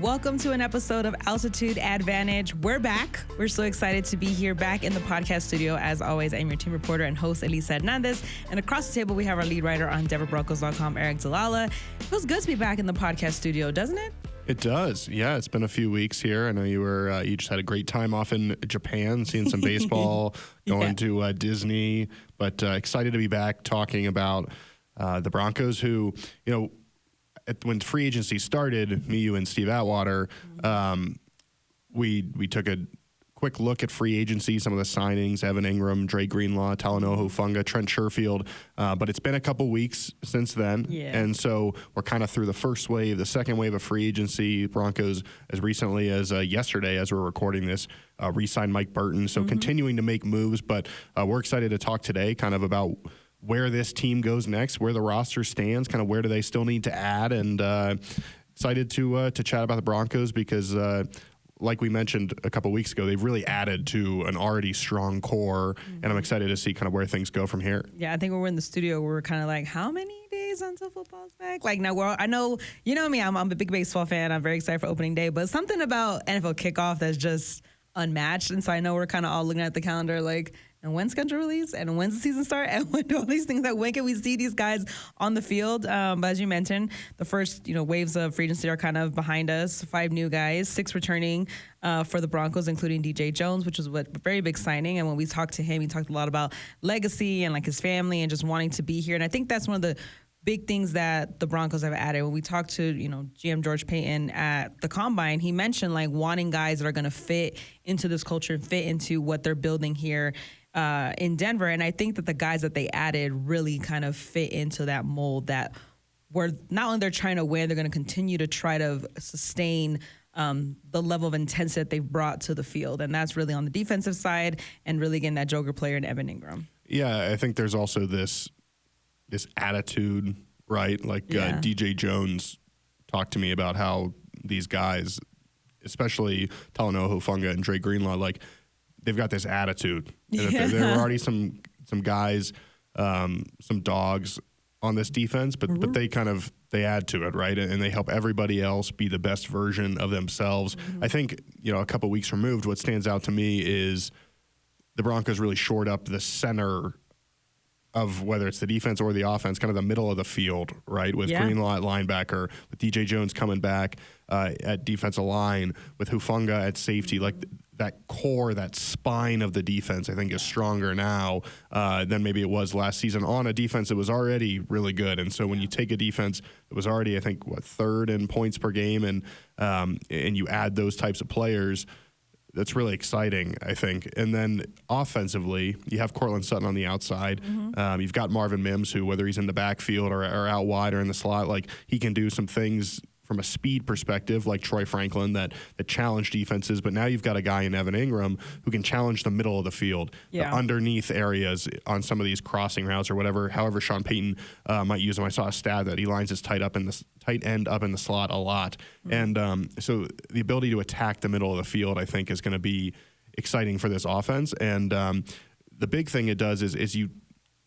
Welcome to an episode of Altitude Advantage. We're back. We're so excited to be here back in the podcast studio. As always, I'm your team reporter and host, Elisa Hernandez. And across the table, we have our lead writer on DenverBroncos.com, Aric DiLalla. It feels good to be back in the podcast studio, doesn't it? It does. Yeah, it's been a few weeks here. I know you just had a great time off in Japan, seeing some baseball, going to Disney, but excited to be back talking about the Broncos who, when free agency started, me, you, and Steve Atwater, we took a quick look at free agency, some of the signings, Evan Ingram, Dre Greenlaw, Talanoa Hufanga, Trent Sherfield. But it's been a couple weeks since then. Yeah. And so we're kind of through the first wave, the second wave of free agency. Broncos, as recently as yesterday, as we're recording this, re-signed Mike Burton. So continuing to make moves. But we're excited to talk today kind of about where this team goes next, where the roster stands, kind of where do they still need to add. And excited to chat about the Broncos because like we mentioned a couple weeks ago, they've really added to an already strong core, and I'm excited to see kind of where things go from here. Yeah, I think when we're in the studio, we're kind of like, how many days until football's back? Like, now, I know, you know me, I'm a big baseball fan. I'm very excited for opening day, but something about NFL kickoff that's just unmatched. And so I know we're kind of all looking at the calendar like, and when's schedule release? And when's the season start? And when do all these things, when can we see these guys on the field? But as you mentioned, the first, waves of free agency are kind of behind us. 5 new guys, 6 returning for the Broncos, including DJ Jones, which was a very big signing. And when we talked to him, he talked a lot about legacy and like his family and just wanting to be here. And I think that's one of the big things that the Broncos have added. When we talked to, GM George Payton at the Combine, he mentioned like wanting guys that are going to fit into this culture and fit into what they're building here in Denver. And I think that the guys that they added really kind of fit into that mold that where not only they're trying to win, they're going to continue to try to sustain the level of intensity that they've brought to the field. And that's really on the defensive side and really getting that Joker player in Evan Ingram. Yeah, I think there's also this attitude, right? Like DJ Jones talked to me about how these guys, especially Talanoa Hufanga and Dre Greenlaw, like they've got this attitude. Yeah. There were already some guys, some dogs on this defense, but they add to it, right? And they help everybody else be the best version of themselves. I think, a couple weeks removed, what stands out to me is the Broncos really shored up the center of whether it's the defense or the offense, kind of the middle of the field, right? With Greenlaw at linebacker, with DJ Jones coming back at defensive line, with Hufanga at safety, like that core, that spine of the defense, I think is stronger now than maybe it was last season on a defense that was already really good. And so when you take a defense that was already, I think, third in points per game, and you add those types of players, that's really exciting, I think. And then offensively, you have Cortland Sutton on the outside. You've got Marvin Mims, who, whether he's in the backfield or out wide or in the slot, like he can do some things from a speed perspective, like Troy Franklin, that challenge defenses. But now you've got a guy in Evan Ingram who can challenge the middle of the field, the underneath areas on some of these crossing routes or however Sean Payton might use them. I saw a stat that he lines his tight end up in the slot a lot. And so the ability to attack the middle of the field, I think, is going to be exciting for this offense. And the big thing it does is you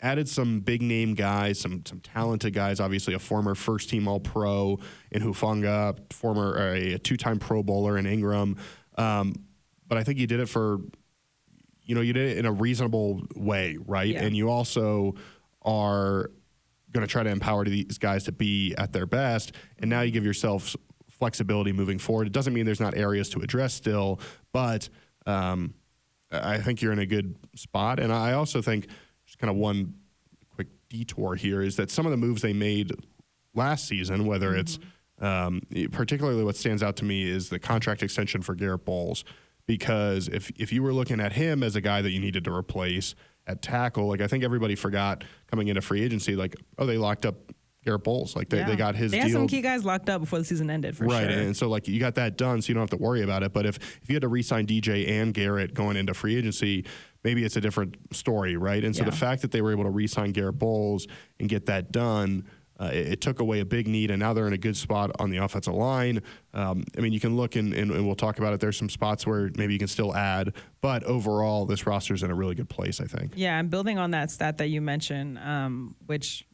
added some big-name guys, some talented guys, obviously a former first-team All-Pro in Hufanga, a 2-time Pro Bowler in Ingram. But I think you did it you did it in a reasonable way, right? Yeah. And you also are going to try to empower these guys to be at their best, and now you give yourself flexibility moving forward. It doesn't mean there's not areas to address still, but I think you're in a good spot. And I also think just kind of one quick detour here is that some of the moves they made last season, whether it's particularly what stands out to me is the contract extension for Garrett Bowles, because if you were looking at him as a guy that you needed to replace at tackle, like I think everybody forgot coming into free agency, like, oh, they locked up Garrett Bowles. Like they got his deal. They had some key guys locked up before the season ended, for sure. Right, and so like you got that done, so you don't have to worry about it. But if you had to re-sign DJ and Garrett going into free agency, maybe it's a different story, right? And so the fact that they were able to re-sign Garrett Bowles and get that done, it took away a big need, and now they're in a good spot on the offensive line. I mean, you can look, and we'll talk about it. There's some spots where maybe you can still add, but overall, this roster's in a really good place, I think. Yeah, and building on that stat that you mentioned, which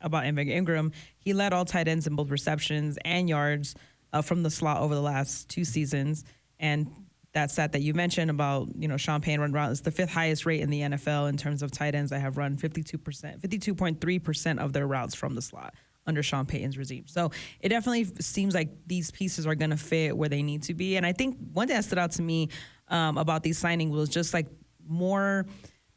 about Evan Ingram, he led all tight ends in both receptions and yards from the slot over the last 2 seasons. And that stat that you mentioned about, Sean Payne run routes is the 5th highest rate in the NFL in terms of tight ends that have run 52.3% of their routes from the slot under Sean Payton's regime. So it definitely seems like these pieces are going to fit where they need to be. And I think one thing that stood out to me about these signings was just like more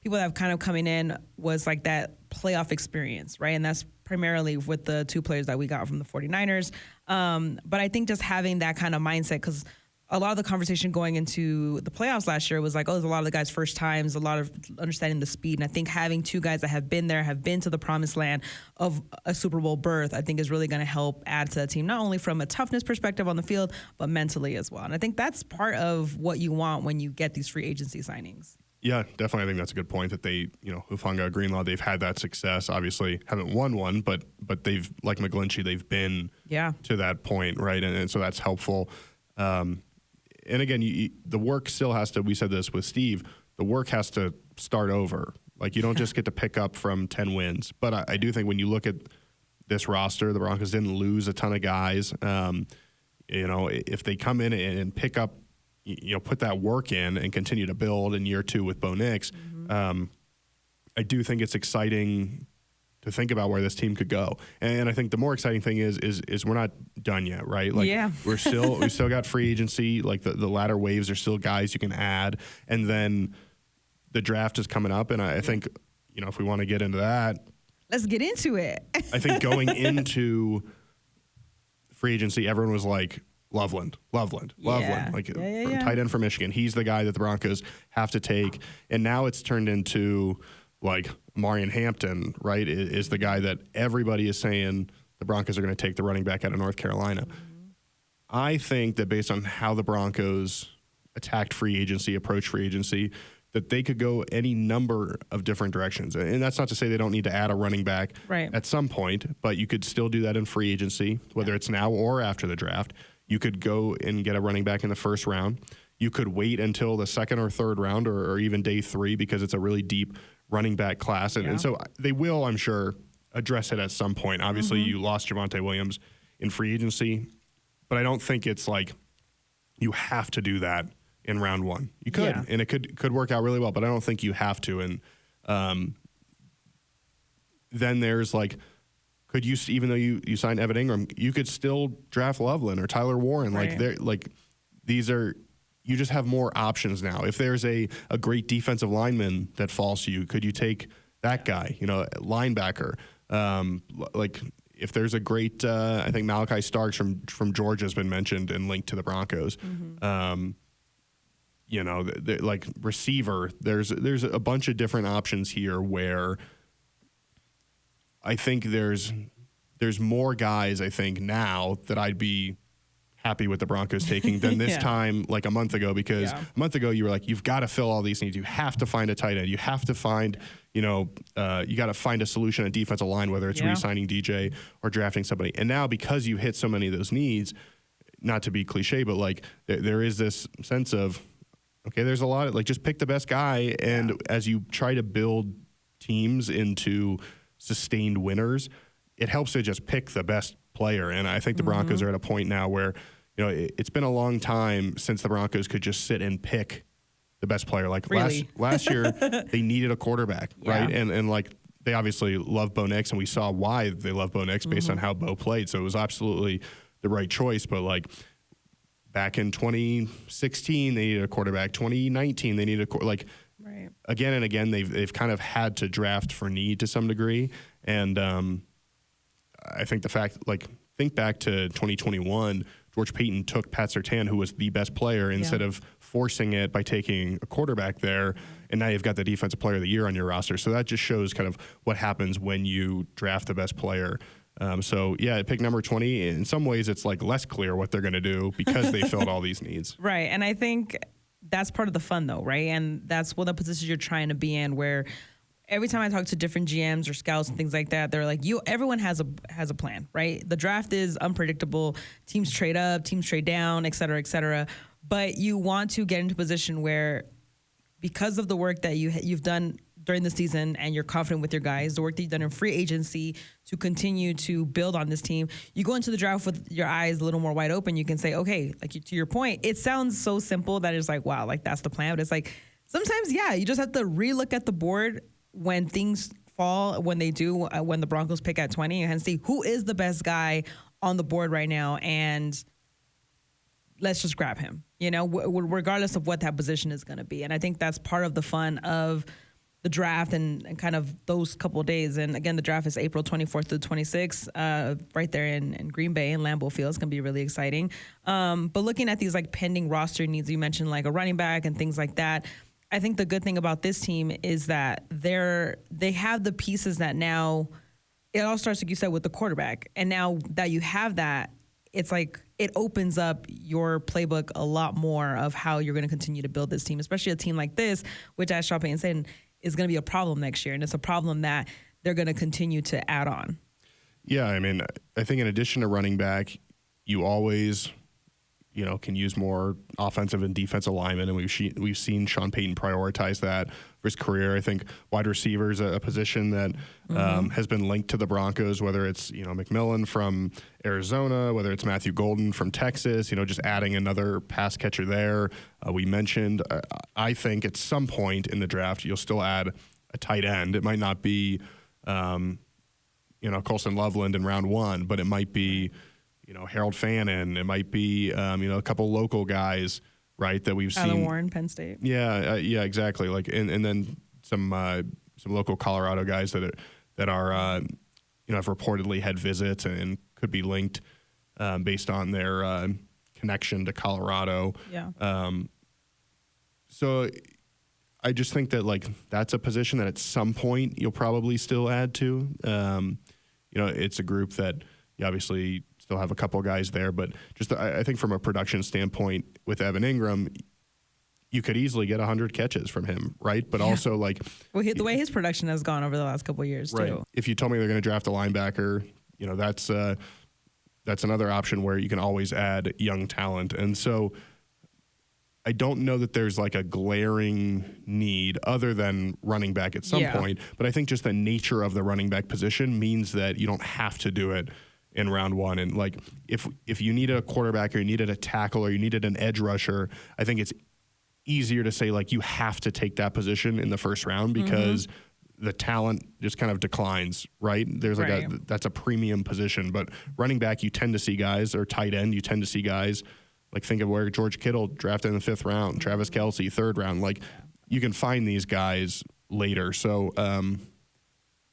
people that have kind of coming in was like that playoff experience, right? And that's primarily with the 2 players that we got from the 49ers. But I think just having that kind of mindset, because a lot of the conversation going into the playoffs last year was like, there's a lot of the guys' first times, a lot of understanding the speed. And I think having 2 guys that have been there, have been to the promised land of a Super Bowl berth, I think is really going to help add to the team, not only from a toughness perspective on the field, but mentally as well. And I think that's part of what you want when you get these free agency signings. Yeah, definitely. I think that's a good point that they, Hufanga, Greenlaw, they've had that success. Obviously, haven't won one, but they've, like McGlinchey, they've been to that point, right? And so that's helpful. And again, the work still has to, we said this with Steve, the work has to start over. Like, you don't just get to pick up from 10 wins. But I do think when you look at this roster, the Broncos didn't lose a ton of guys. If they come in and pick up, put that work in and continue to build in year 2 with Bo Nix, I do think it's exciting to think about where this team could go. And I think the more exciting thing is we're not done yet, right? Like, we still got free agency. Like, the latter waves are still guys you can add. And then the draft is coming up. And I think, if we want to get into that. Let's get into it. I think going into free agency, everyone was like, Loveland, like tight end from Michigan. He's the guy that the Broncos have to take. And now it's turned into like Marion Hampton, right, is the guy that everybody is saying the Broncos are going to take, the running back out of North Carolina. I think that based on how the Broncos attacked free agency, approached free agency, that they could go any number of different directions. And that's not to say they don't need to add a running back at some point, but you could still do that in free agency, whether it's now or after the draft. You could go and get a running back in the first round. You could wait until the second or third round or even day 3 because it's a really deep running back class. And so they will, I'm sure, address it at some point. Obviously, you lost Javonte Williams in free agency, but I don't think it's like you have to do that in round 1. You could, and it could work out really well, but I don't think you have to. And then there's like, could you, even though you signed Evan Ingram, you could still draft Loveland or Tyler Warren. Right. Like, they're like, these are, you just have more options now. If there's a great defensive lineman that falls to you, could you take that guy? Linebacker. Like, if there's a great, I think Malachi Starks from Georgia has been mentioned and linked to the Broncos. Like receiver. There's a bunch of different options here where I think there's more guys, I think, now that I'd be happy with the Broncos taking than this time like a month ago, because a month ago you were like, you've got to fill all these needs. You have to find a tight end. You have to find, you got to find a solution at defensive line, whether it's re-signing DJ or drafting somebody. And now, because you hit so many of those needs, not to be cliche, but like there is this sense of, okay, there's a lot of like, just pick the best guy. And as you try to build teams into sustained winners, it helps to just pick the best player. And I think the Broncos are at a point now where, it's been a long time since the Broncos could just sit and pick the best player. Like last year, they needed a quarterback, right? And like, they obviously love Bo Nix, and we saw why they love Bo Nix based on how Bo played. So it was absolutely the right choice. But like, back in 2016, they needed a quarterback. 2019, they needed again and again, they've kind of had to draft for need to some degree. And I think the fact, like, think back to 2021, George Payton took Pat Surtain, who was the best player, instead of forcing it by taking a quarterback there. And now you've got the defensive player of the year on your roster. So that just shows kind of what happens when you draft the best player. Pick number 20. In some ways, it's like less clear what they're going to do because they filled all these needs. Right. And I think that's part of the fun, though, right? And that's one of the positions you're trying to be in, where every time I talk to different GMs or scouts and things like that, they're like, everyone has a plan, right? The draft is unpredictable. Teams trade up, teams trade down, et cetera, et cetera. But you want to get into a position where, because of the work that you've done during the season and you're confident with your guys, the work that you've done in free agency to continue to build on this team, you go into the draft with your eyes a little more wide open. You can say, okay, like to your point, it sounds so simple that it's like, wow, like that's the plan. But it's like sometimes, yeah, you just have to relook at the board when things fall, when they do, when the Broncos pick at 20 and see who is the best guy on the board right now. And let's just grab him, you know, regardless of what that position is going to be. And I think that's part of the fun of the draft and kind of those couple of days. And again, the draft is April 24th through 26th, right there in Green Bay and Lambeau Field. It's going to be really exciting. But looking at these like pending roster needs, you mentioned like a running back and things like that. I think the good thing about this team is that they have the pieces that now it all starts, like you said, with the quarterback. And now that you have that, it's like it opens up your playbook a lot more of how you're going to continue to build this team, especially a team like this, which as Sean Payton said, is going to be a problem next year. And it's a problem that they're going to continue to add on. Yeah, I mean, I think in addition to running back, you always, you know, can use more offensive and defensive linemen, and we've seen Sean Payton prioritize that for his career. I think wide receiver is a position that has been linked to the Broncos, whether it's, you know, McMillan from Arizona, whether it's Matthew Golden from Texas, you know, just adding another pass catcher there. We mentioned, I think at some point in the draft, you'll still add a tight end. It might not be, you know, Colson Loveland in round one, but it might be, you know, Harold Fannin. It might be, you know, a couple local guys, right, that we've seen. Alan Warren, Penn State. Yeah, yeah, exactly. Like, and then some local Colorado guys that are you know, have reportedly had visits and could be linked based on their connection to Colorado. Yeah. So I just think that like that's a position that at some point you'll probably still add to. You know, it's a group that you obviously still have a couple guys there, but just I think from a production standpoint with Evan Ingram, you could easily get 100 catches from him, right? But also like, well, the way his production has gone over the last couple of years, right, too. If you told me they're going to draft a linebacker, you know, that's another option where you can always add young talent. And so I don't know that there's like a glaring need other than running back at some point, but I think just the nature of the running back position means that you don't have to do it in round one. And like if you needed a quarterback or you needed a tackle or you needed an edge rusher, I think it's easier to say like you have to take that position in the first round because the talent just kind of declines, right? There's like that's a premium position, but running back, you tend to see guys, or tight end, you tend to see guys like, think of where George Kittle drafted in the 5th round, Travis Kelce 3rd round. Like you can find these guys later. So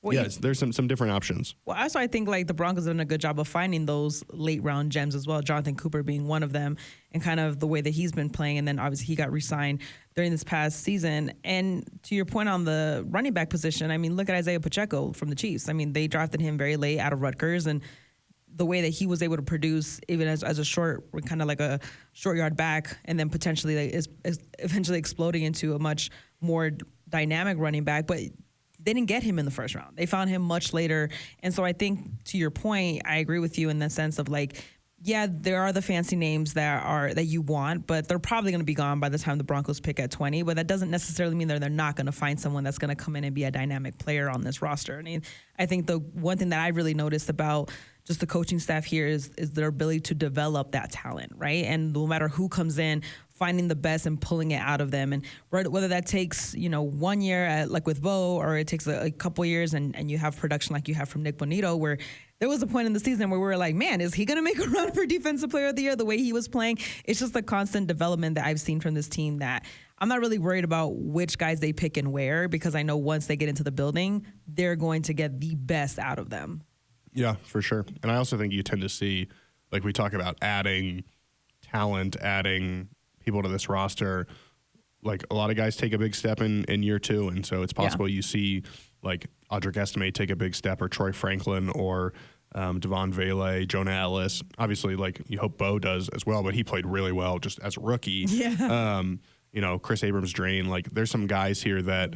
yes, there's some different options. Well, also I think like the Broncos have done a good job of finding those late round gems as well. Jonathan Cooper being one of them, and kind of the way that he's been playing. And then obviously he got re-signed during this past season. And to your point on the running back position, I mean, look at Isaiah Pacheco from the Chiefs. I mean, they drafted him very late out of Rutgers, and the way that he was able to produce even as a short, kind of like a short yard back, and then potentially like is eventually exploding into a much more dynamic running back. But they didn't get him in the first round. They found him much later. And so I think, to your point, I agree with you in the sense of like, yeah, there are the fancy names that you want, but they're probably going to be gone by the time the Broncos pick at 20. But that doesn't necessarily mean that they're not going to find someone that's going to come in and be a dynamic player on this roster. I mean, I think the one thing that I really noticed about just the coaching staff here is their ability to develop that talent, right? And no matter who comes in, finding the best and pulling it out of them. And whether that takes, 1 year like with Bo, or it takes a couple years and you have production like you have from Nick Bonito, where there was a point in the season where we were like, man, is he going to make a run for Defensive Player of the Year the way he was playing? It's just the constant development that I've seen from this team that I'm not really worried about which guys they pick and where, because I know once they get into the building, they're going to get the best out of them. Yeah, for sure. And I also think you tend to see, like we talk about adding talent, adding people to this roster, like a lot of guys take a big step in year two. And so it's possible you see like Audric Estime take a big step, or Troy Franklin, or Devon Vele, Jonah Ellis. Obviously, like you hope Bo does as well, but he played really well just as a rookie. Yeah. Chris Abrams-Drain, like there's some guys here that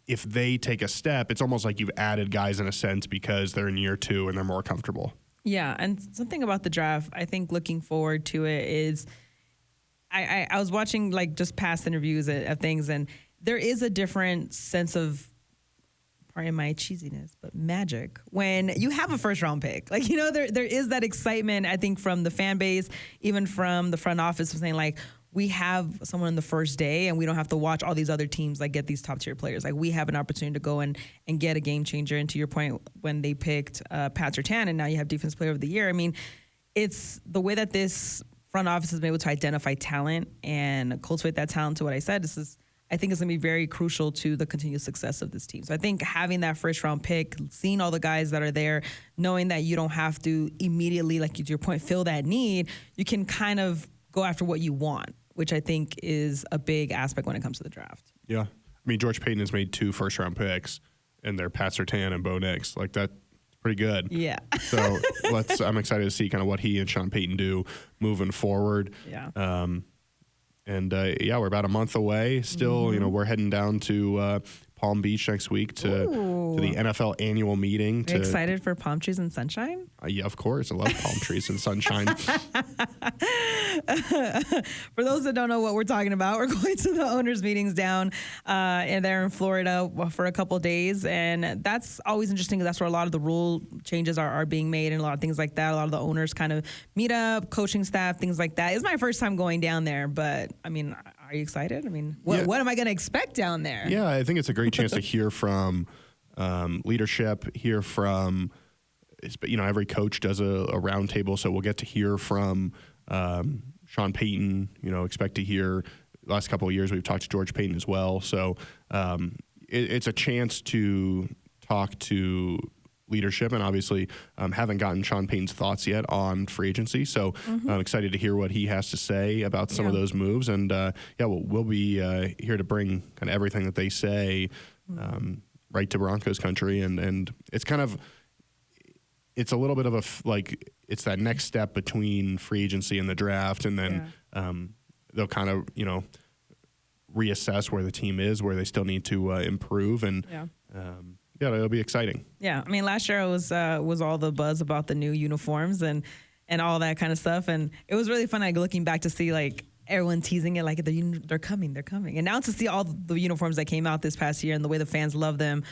if they take a step, it's almost like you've added guys in a sense because they're in year two and they're more comfortable. Yeah, and something about the draft, I think looking forward to it is I was watching like just past interviews of things, and there is a different sense of, pardon my cheesiness, but magic when you have a first round pick. Like, you know, there is that excitement, I think, from the fan base, even from the front office, of saying like, we have someone in the first day and we don't have to watch all these other teams like get these top tier players. Like, we have an opportunity to go and get a game changer. And to your point, when they picked Pat Surtain and now you have Defensive Player of the Year, I mean, it's the way that this front office has been able to identify talent and cultivate that talent. To what I said, I think it's going to be very crucial to the continued success of this team. So I think having that first round pick, seeing all the guys that are there, knowing that you don't have to immediately, like to your point, fill that need, you can kind of go after what you want, which I think is a big aspect when it comes to the draft. Yeah. I mean, George Paton has made 2 first round picks, and they're Pat Surtain and Bo Nix. Like, that's pretty good. Yeah. So I'm excited to see kind of what he and Sean Payton do moving forward. Yeah. We're about a month away. Still, you know, we're heading down to Palm Beach next week to the NFL annual meeting. Are you excited for palm trees and sunshine? Yeah, of course. I love palm trees and sunshine. For those that don't know what we're talking about, we're going to the owners' meetings down and there in Florida for a couple of days. And that's always interesting because that's where a lot of the rule changes are being made and a lot of things like that. A lot of the owners kind of meet up, coaching staff, things like that. It's my first time going down there, but I mean, are you excited? I mean, what am I going to expect down there? Yeah, I think it's a great chance to hear from leadership, hear from, you know, every coach does a round table, so we'll get to hear from Sean Payton. You know, expect to hear, last couple of years we've talked to George Paton as well. So it's a chance to talk to leadership, and obviously haven't gotten Sean Payton's thoughts yet on free agency. So I'm excited to hear what he has to say about some of those moves. And we'll be here to bring kind of everything that they say right to Broncos country. And it's kind of, it's a little bit of it's that next step between free agency and the draft. And then they'll kind of, you know, reassess where the team is, where they still need to improve. And it'll be exciting. Yeah, I mean, last year it was all the buzz about the new uniforms and all that kind of stuff, and it was really fun. Like, looking back to see like everyone teasing it, like they're coming, and now to see all the uniforms that came out this past year and the way the fans love them,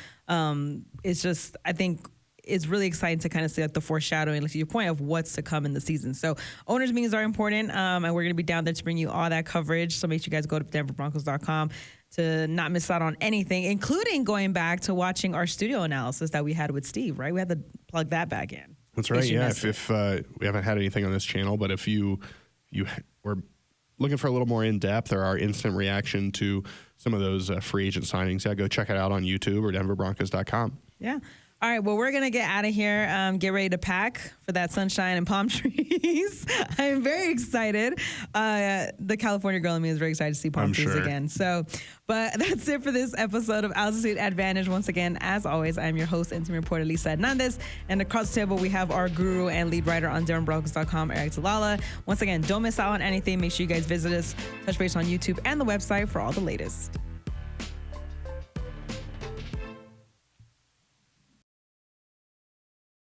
it's just, I think it's really exciting to kind of see like the foreshadowing, like to your point, of what's to come in the season. So owners meetings are important, and we're going to be down there to bring you all that coverage. So make sure you guys go to denverbroncos.com to not miss out on anything, including going back to watching our studio analysis that we had with Steve, right? We had to plug that back in. That's right. Yeah. If we haven't had anything on this channel, but if you were looking for a little more in depth or our instant reaction to some of those free agent signings, go check it out on YouTube or denverbroncos.com. Yeah. All right, well, we're going to get out of here, get ready to pack for that sunshine and palm trees. I am very excited. The California girl in me is very excited to see palm trees again. So, but that's it for this episode of Altitude Advantage. Once again, as always, I'm your host and team reporter, Elisa Hernandez. And across the table, we have our guru and lead writer on denverbroncos.com, Aric DiLalla. Once again, don't miss out on anything. Make sure you guys visit us, touch base on YouTube and the website for all the latest.